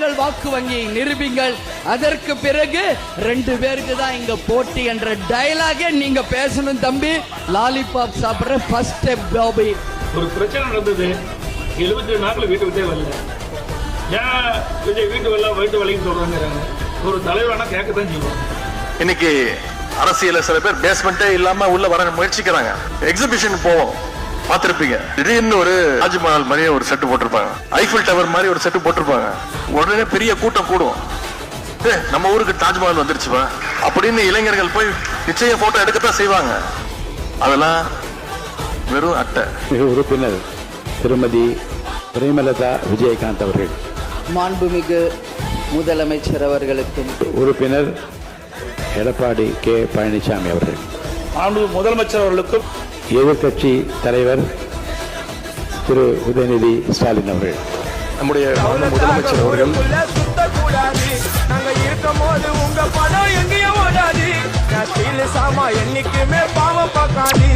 உங்கள் வாக்கு வங்கியை நிரூபிங்கள். அதற்கு பிறகு 2 பேருக்கு தான் இங்க போட்டி என்ற டயலாகே நீங்க பேசணும் தம்பி. லாலிபாப் சாப்பிடுற ஃபர்ஸ்ட் ஸ்டெப் பாபி. ஒரு பிரச்சனை நடந்தது, 72 நாட்கள் வீட்டு விட்டே வரல. ஏன் விஜய் வீட்டு வலின்னு சொல்றாங்க. ஒரு தலைவரானா கேட்கத்தான் செய்வோம். இன்னைக்கு அரசியல சில பேர் பேஸ்மெண்டே இல்லாம உள்ள வர முயற்சிக்கிறாங்க. எக்ஸிபிஷன் போவோம், பார்த்திருப்பீங்க. திடீர்னு ஒரு தாஜ்மஹால் மாதிரி ஒரு செட்டு போட்டிருப்பாங்க, ஐஃபில் டவர் மாதிரி ஒரு செட்டு போட்டிருப்பாங்க. உடனே பெரிய கூட்டம் கூடும். நம்ம ஊருக்கு தாஜ்மஹால் வந்துருச்சுப்பா அப்படின்னு இளைஞர்கள் போய் நிச்சயம் போட்டோ எடுக்கத்தான் செய்வாங்க. அதெல்லாம் வெறும் அட்டை. உறுப்பினர் திருமதி பிரேமலதா விஜயகாந்த் அவர்கள். மாண்புமிகு முதலமைச்சர் அவர்களுக்கும் உறுப்பினர் எடப்பாடி கே பழனிசாமி அவர்கள். மாண்புமிகு முதலமைச்சர் அவர்களுக்கும் எதிர்கட்சி தலைவர் திரு உதயநிதி ஸ்டாலின் அவர்கள். நம்முடைய முதலமைச்சர் அவர்கள் என்னைக்குமே பாவம் பார்க்காது.